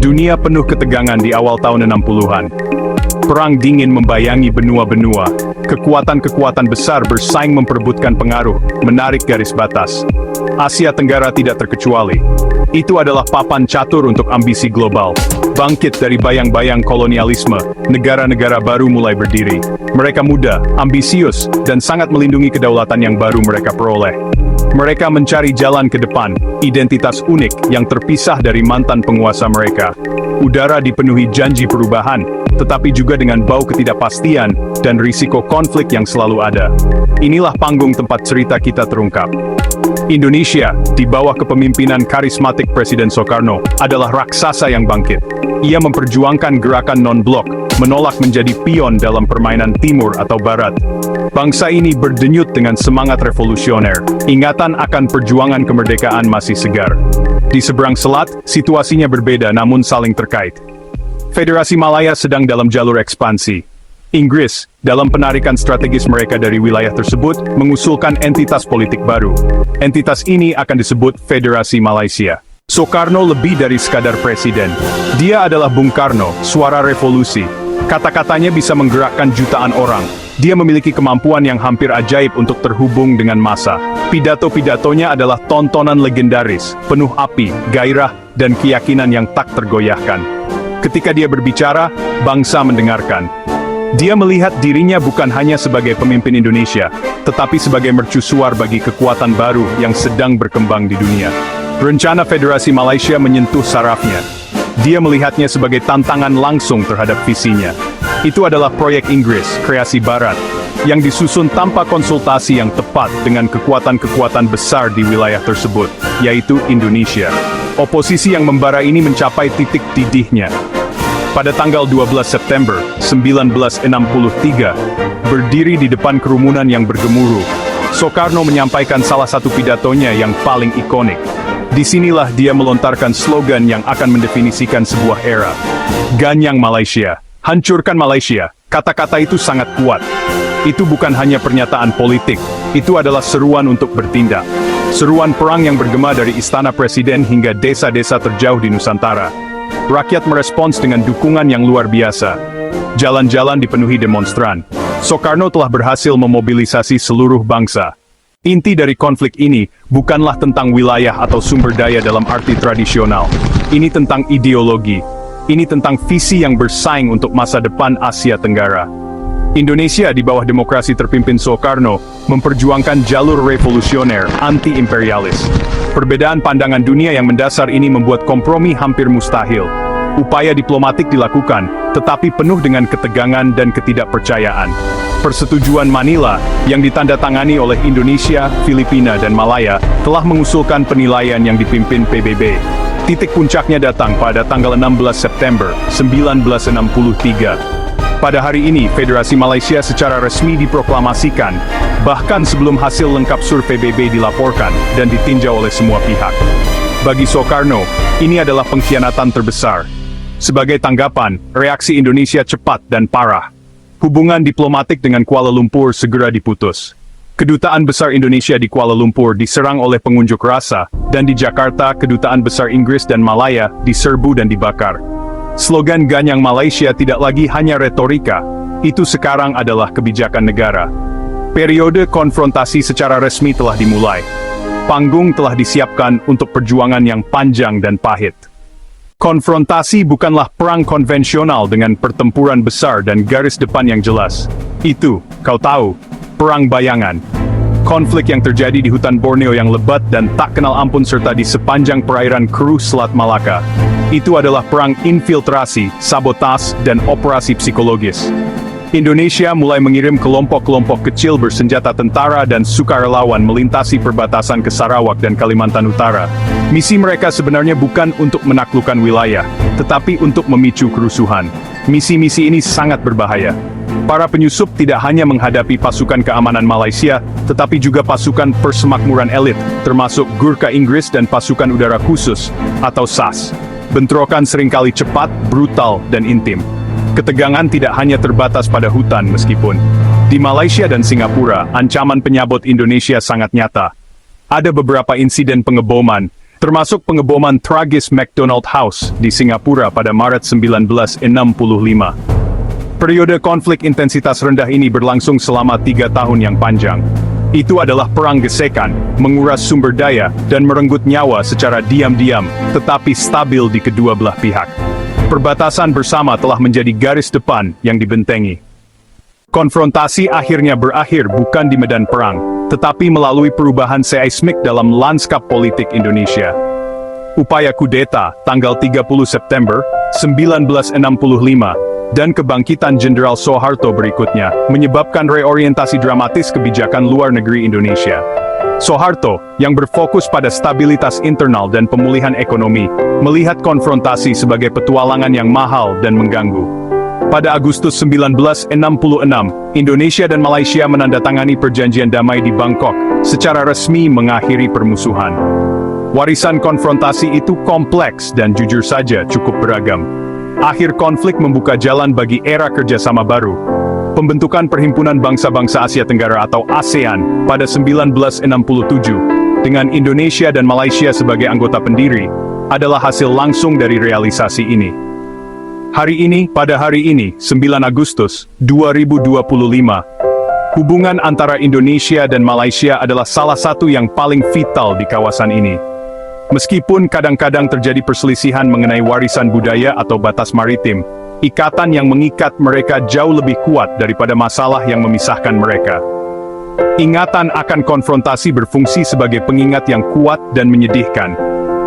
Dunia penuh ketegangan di awal tahun 60-an. Perang dingin membayangi benua-benua. Kekuatan-kekuatan besar bersaing memperebutkan pengaruh, menarik garis batas. Asia Tenggara tidak terkecuali. Itu adalah papan catur untuk ambisi global. Bangkit dari bayang-bayang kolonialisme, negara-negara baru mulai berdiri. Mereka muda, ambisius, dan sangat melindungi kedaulatan yang baru mereka peroleh. Mereka mencari jalan ke depan, identitas unik yang terpisah dari mantan penguasa mereka. Udara dipenuhi janji perubahan, tetapi juga dengan bau ketidakpastian dan risiko konflik yang selalu ada. Inilah panggung tempat cerita kita terungkap. Indonesia, di bawah kepemimpinan karismatik Presiden Soekarno, adalah raksasa yang bangkit. Ia memperjuangkan gerakan non-blok, menolak menjadi pion dalam permainan timur atau barat. Bangsa ini berdenyut dengan semangat revolusioner. Ingatan akan perjuangan kemerdekaan masih segar. Di seberang selat, situasinya berbeda namun saling terkait. Federasi Malaya sedang dalam jalur ekspansi. Inggris, dalam penarikan strategis mereka dari wilayah tersebut, mengusulkan entitas politik baru. Entitas ini akan disebut Federasi Malaysia. Soekarno lebih dari sekadar presiden. Dia adalah Bung Karno, suara revolusi. Kata-katanya bisa menggerakkan jutaan orang. Dia memiliki kemampuan yang hampir ajaib untuk terhubung dengan massa. Pidato-pidatonya adalah tontonan legendaris, penuh api, gairah, dan keyakinan yang tak tergoyahkan. Ketika dia berbicara, bangsa mendengarkan. Dia melihat dirinya bukan hanya sebagai pemimpin Indonesia, tetapi sebagai mercusuar bagi kekuatan baru yang sedang berkembang di dunia. Rencana Federasi Malaysia menyentuh sarafnya. Dia melihatnya sebagai tantangan langsung terhadap visinya. Itu adalah proyek Inggris, kreasi Barat, yang disusun tanpa konsultasi yang tepat dengan kekuatan-kekuatan besar di wilayah tersebut, yaitu Indonesia. Oposisi yang membara ini mencapai titik didihnya. Pada tanggal 12 September 1963, berdiri di depan kerumunan yang bergemuruh, Soekarno menyampaikan salah satu pidatonya yang paling ikonik. Disinilah dia melontarkan slogan yang akan mendefinisikan sebuah era. Ganyang Malaysia, hancurkan Malaysia. Kata-kata itu sangat kuat. Itu bukan hanya pernyataan politik, itu adalah seruan untuk bertindak. Seruan perang yang bergema dari istana presiden hingga desa-desa terjauh di Nusantara. Rakyat merespons dengan dukungan yang luar biasa. Jalan-jalan dipenuhi demonstran. Soekarno telah berhasil memobilisasi seluruh bangsa. Inti dari konflik ini bukanlah tentang wilayah atau sumber daya dalam arti tradisional. Ini tentang ideologi. Ini tentang visi yang bersaing untuk masa depan Asia Tenggara. Indonesia di bawah demokrasi terpimpin Soekarno memperjuangkan jalur revolusioner anti-imperialis. Perbedaan pandangan dunia yang mendasar ini membuat kompromi hampir mustahil. Upaya diplomatik dilakukan, tetapi penuh dengan ketegangan dan ketidakpercayaan. Persetujuan Manila, yang ditandatangani oleh Indonesia, Filipina, dan Malaya, telah mengusulkan penilaian yang dipimpin PBB. Titik puncaknya datang pada tanggal 16 September 1963. Pada hari ini, Federasi Malaysia secara resmi diproklamasikan, bahkan sebelum hasil lengkap survei PBB dilaporkan dan ditinjau oleh semua pihak. Bagi Soekarno, ini adalah pengkhianatan terbesar. Sebagai tanggapan, reaksi Indonesia cepat dan parah. Hubungan diplomatik dengan Kuala Lumpur segera diputus. Kedutaan Besar Indonesia di Kuala Lumpur diserang oleh pengunjuk rasa, dan di Jakarta, Kedutaan Besar Inggris dan Malaya diserbu dan dibakar. Slogan Ganyang Malaysia tidak lagi hanya retorika, itu sekarang adalah kebijakan negara. Periode konfrontasi secara resmi telah dimulai. Panggung telah disiapkan untuk perjuangan yang panjang dan pahit. Konfrontasi bukanlah perang konvensional dengan pertempuran besar dan garis depan yang jelas. Itu, kau tahu, perang bayangan. Konflik yang terjadi di hutan Borneo yang lebat dan tak kenal ampun serta di sepanjang perairan Kruh Selat Malaka. Itu adalah perang infiltrasi, sabotas, dan operasi psikologis. Indonesia mulai mengirim kelompok-kelompok kecil bersenjata tentara dan sukarelawan melintasi perbatasan ke Sarawak dan Kalimantan Utara. Misi mereka sebenarnya bukan untuk menaklukkan wilayah, tetapi untuk memicu kerusuhan. Misi-misi ini sangat berbahaya. Para penyusup tidak hanya menghadapi pasukan keamanan Malaysia, tetapi juga pasukan persemakmuran elit, termasuk Gurkha Inggris dan pasukan udara khusus, atau SAS. Bentrokan seringkali cepat, brutal, dan intim. Ketegangan tidak hanya terbatas pada hutan meskipun di Malaysia dan Singapura, ancaman penyabot Indonesia sangat nyata. Ada beberapa insiden pengeboman, termasuk pengeboman tragis McDonald House di Singapura pada Maret 1965. Periode konflik intensitas rendah ini berlangsung selama 3 tahun yang panjang. Itu adalah perang gesekan, menguras sumber daya, dan merenggut nyawa secara diam-diam, tetapi stabil di kedua belah pihak. Perbatasan bersama telah menjadi garis depan yang dibentengi. Konfrontasi akhirnya berakhir bukan di medan perang, tetapi melalui perubahan seismik dalam lanskap politik Indonesia. Upaya kudeta tanggal 30 September 1965 dan kebangkitan Jenderal Soeharto berikutnya menyebabkan reorientasi dramatis kebijakan luar negeri Indonesia. Soeharto, yang berfokus pada stabilitas internal dan pemulihan ekonomi, melihat konfrontasi sebagai petualangan yang mahal dan mengganggu. Pada Agustus 1966, Indonesia dan Malaysia menandatangani perjanjian damai di Bangkok, secara resmi mengakhiri permusuhan. Warisan konfrontasi itu kompleks dan jujur saja cukup beragam. Akhir konflik membuka jalan bagi era kerjasama baru. Pembentukan Perhimpunan Bangsa-Bangsa Asia Tenggara atau ASEAN pada 1967, dengan Indonesia dan Malaysia sebagai anggota pendiri, adalah hasil langsung dari realisasi ini. Pada hari ini, 9 Agustus 2025, hubungan antara Indonesia dan Malaysia adalah salah satu yang paling vital di kawasan ini. Meskipun kadang-kadang terjadi perselisihan mengenai warisan budaya atau batas maritim, ikatan yang mengikat mereka jauh lebih kuat daripada masalah yang memisahkan mereka. Ingatan akan konfrontasi berfungsi sebagai pengingat yang kuat dan menyedihkan.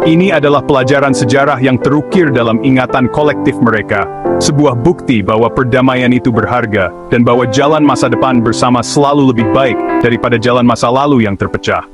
Ini adalah pelajaran sejarah yang terukir dalam ingatan kolektif mereka, sebuah bukti bahwa perdamaian itu berharga, dan bahwa jalan masa depan bersama selalu lebih baik daripada jalan masa lalu yang terpecah.